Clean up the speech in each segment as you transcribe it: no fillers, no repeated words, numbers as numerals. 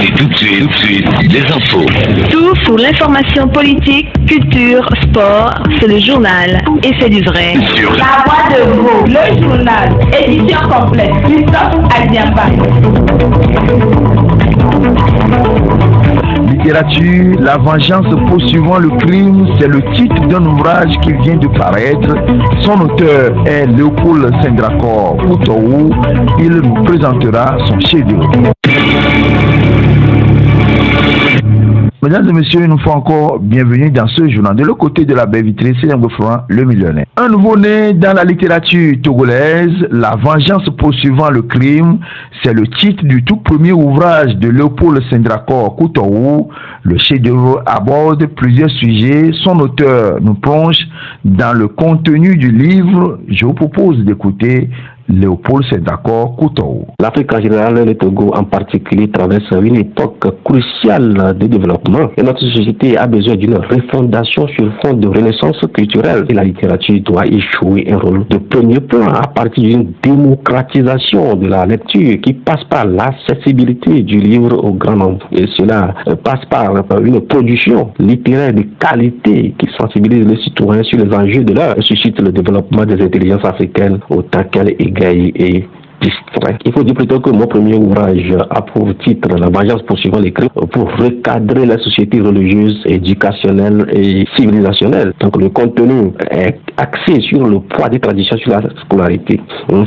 Et tout de suite, les infos. Tout pour l'information politique, culture, sport, c'est le journal. Et c'est du vrai. Sur La voix de Gros, le journal, édition complète, Christophe Adiamba. Littérature, la vengeance poursuivant le crime, c'est le titre d'un ouvrage qui vient de paraître. Son auteur est Léopold Senghor Koutourou. Il nous présentera son chef-d'œuvre. Mesdames et messieurs, une fois encore, bienvenue dans ce journal. De l'autre côté de la baie vitrée, c'est Florent, le millionnaire. Un nouveau-né dans la littérature togolaise, La vengeance poursuivant le crime, c'est le titre du tout premier ouvrage de Léopold Senghor Koutourou. Le chef-d'œuvre aborde plusieurs sujets. Son auteur nous plonge dans le contenu du livre. Je vous propose d'écouter Léopold Senghor Koutourou. L'Afrique en général et le Togo en particulier traverse une époque cruciale de développement et notre société a besoin d'une refondation sur fond de renaissance culturelle et la littérature doit y jouer un rôle de premier plan à partir d'une démocratisation de la lecture qui passe par l'accessibilité du livre au grand nombre et cela passe par une production littéraire de qualité qui sensibilise les citoyens sur les enjeux de l'heure et suscite le développement des intelligences africaines autant qu'elles égayent et distrait. Il faut dire plutôt que mon premier ouvrage a pour titre La vengeance poursuivant les crimes pour recadrer la société religieuse, éducationnelle et civilisationnelle. Donc le contenu est axé sur le poids des traditions sur la scolarité.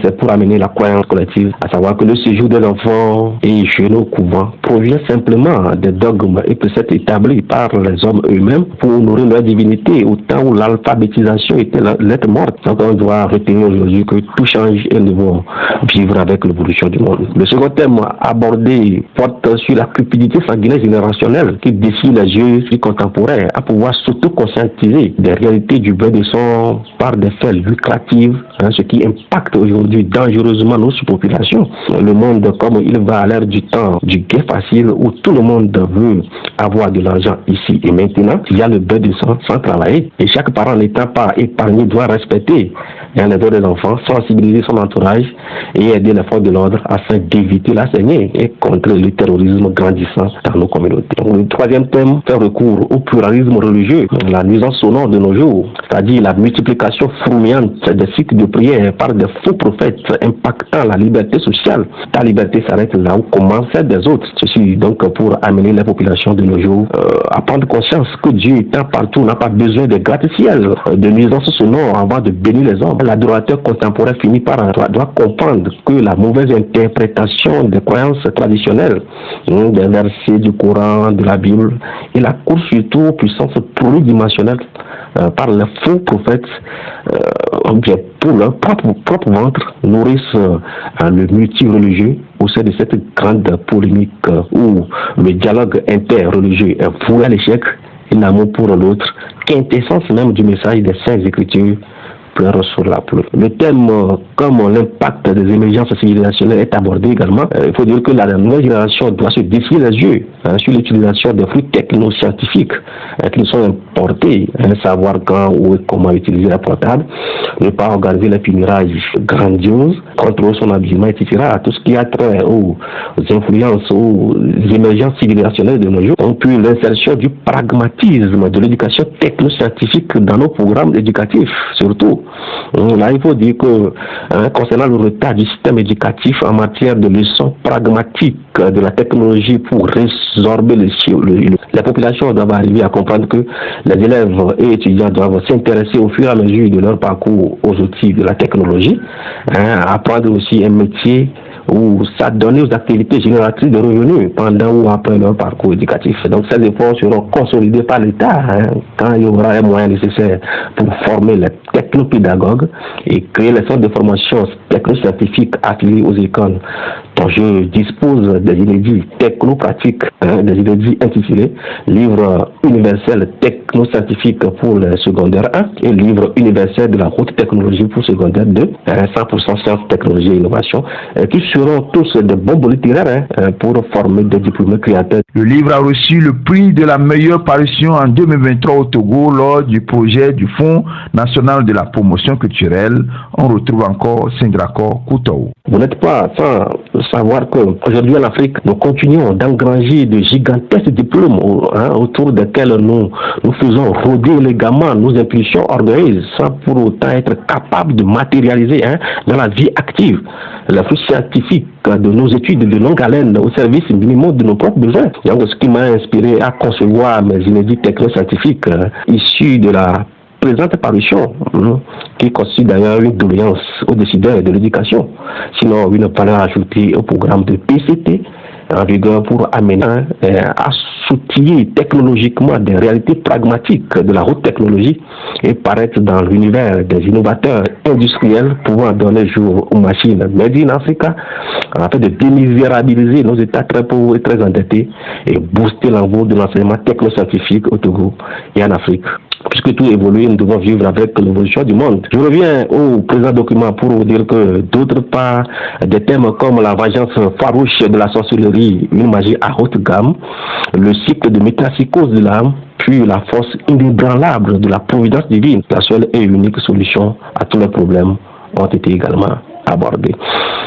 C'est pour amener la croyance collective, à savoir que le séjour des enfants et jeunes au couvent provient simplement des dogmes et que c'est établi par les hommes eux-mêmes pour honorer leur divinité au temps où l'alphabétisation était lettre morte. Donc on doit retenir aujourd'hui que tout change et nous devons vivre avec l'évolution du monde. Le second thème abordé porte sur la cupidité sanguinaire générationnelle qui défie les yeux du contemporain à pouvoir s'auto-conscientiser des réalités du bain de sang par des faits lucratifs, ce qui impacte aujourd'hui dangereusement nos populations. Le monde comme il va à l'ère du temps du gain facile où tout le monde veut avoir de l'argent ici et maintenant. Il y a le bain de sang sans travailler et chaque parent n'étant pas épargné doit respecter les droits des enfants, sensibiliser son entourage et aider les forces de l'ordre afin d'éviter la saignée et contrer le terrorisme grandissant dans nos communautés. Donc, le troisième thème fait recours au pluralisme religieux, la nuisance sonore de nos jours, c'est-à-dire la multiplication fourmillante des cycles de prière par des faux prophètes impactant la liberté sociale. Ta liberté s'arrête là où commence celle des autres. Ceci donc pour amener la population de nos jours à prendre conscience que Dieu étant partout n'a pas besoin de gratte-ciel, de nuisance sonore avant de bénir les hommes. L'adorateur contemporain finit par doit comprendre que la mauvaise interprétation des croyances traditionnelles, des versets du Coran, de la Bible, et la course surtout aux puissances pluridimensionnelles par les faux prophètes, pour leur propre ventre, nourrissent le multireligieux au sein de cette grande polémique où le dialogue interreligieux est voué à l'échec et l'amour pour l'autre, quintessence même du message des Saintes Écritures, pleure sur la pluie. Le thème, comme l'impact des émergences civilisationnelles est abordé également, il faut dire que la nouvelle génération doit se défier les yeux sur l'utilisation des flux technoscientifiques qui nous sont importés, savoir quand, où et comment utiliser la portable, ne pas organiser les funérailles grandioses, contrôler son habillement, etc. Tout ce qui a trait aux influences, aux émergences civilisationnelles de nos jours. Donc, puis l'insertion du pragmatisme de l'éducation technoscientifique dans nos programmes éducatifs, surtout. Là, il faut dire que concernant le retard du système éducatif en matière de leçons pragmatiques de la technologie pour résorber les populations doivent arriver à comprendre que les élèves et étudiants doivent s'intéresser au fur et à mesure de leur parcours aux outils de la technologie, apprendre aussi un métier ou s'adonner aux activités génératrices de revenus pendant ou après leur parcours éducatif. Donc ces efforts seront consolidés par l'État quand il y aura un moyen nécessaire pour former les technopédagogues et créer les centres de formation technoscientifiques affiliés aux écoles dont je dispose des inédits technopratiques, des inédits intitulés Livre universel technoscientifique pour le secondaire 1 et Livre universel de la haute technologie pour secondaire 2, 100% sciences, technologie et innovation, qui seront tous des bombes littéraires pour former des diplômés créateurs. Le livre a reçu le prix de la meilleure parution en 2023 au Togo lors du projet du Fonds national de la promotion culturelle. On retrouve encore Senghor Koutourou. Vous n'êtes pas sans savoir qu'aujourd'hui en Afrique, nous continuons d'engranger de gigantesques diplômes autour desquels nous faisons rôder élégamment nos impulsions orgueilleuses sans pour autant être capables de matérialiser dans la vie active la fruit scientifique de nos études de longue haleine au service minimum de nos propres besoins. Donc, ce qui m'a inspiré à concevoir mes inédits technoscientifiques issus de la présente parution, qui constitue d'ailleurs une doléance aux décideurs de l'éducation. Sinon, une valeur ajoutée au programme de PCT en vigueur pour amener à s'outiller technologiquement des réalités pragmatiques de la haute technologie et paraître dans l'univers des innovateurs industriels pouvant donner jour aux machines made in Africa afin de démisérabiliser nos États très pauvres et très endettés et booster l'envol de l'enseignement technoscientifique au Togo et en Afrique. Puisque tout évolue, nous devons vivre avec l'évolution du monde. Je reviens au présent document pour vous dire que d'autre part, des thèmes comme la vengeance farouche de la sorcellerie, une magie à haute gamme, le cycle de métapsychose de l'âme, puis la force inébranlable de la providence divine, la seule et unique solution à tous les problèmes, ont été également abordés.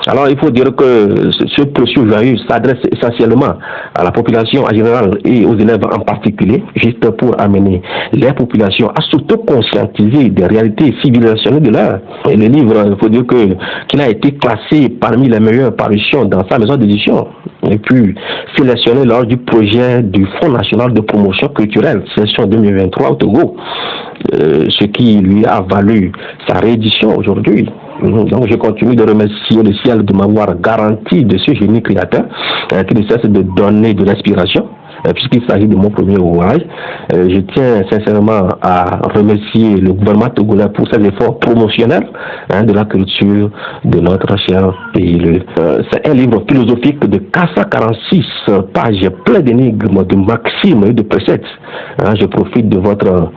Alors, il faut dire que ce précieux joyeux s'adresse essentiellement à la population en général et aux élèves en particulier, juste pour amener les populations à s'auto-conscientiser des réalités civilisationnelles de l'heure. Et le livre, il faut dire qu'il a été classé parmi les meilleures parutions dans sa maison d'édition, et puis sélectionné lors du projet du Fonds national de promotion culturelle, session 2023 au Togo, ce qui lui a valu sa réédition aujourd'hui. Donc je continue de remercier le ciel de m'avoir garanti de ce génie créateur qui ne cesse de donner de l'inspiration puisqu'il s'agit de mon premier ouvrage. Je tiens sincèrement à remercier le gouvernement togolais pour ses efforts promotionnels de la culture de notre cher pays. C'est un livre philosophique de 446 pages plein d'énigmes, de maximes et de préceptes. Je profite de votre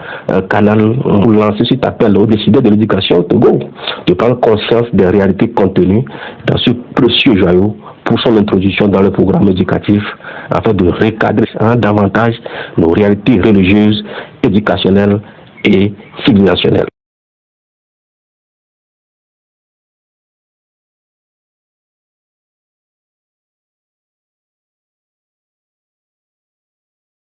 canal pour lancer cet appel aux décideurs de l'éducation au Togo de prendre conscience des réalités contenues dans ce précieux joyau pour son introduction dans le programme éducatif afin de recadrer davantage nos réalités religieuses, éducationnelles et civilisationnelles.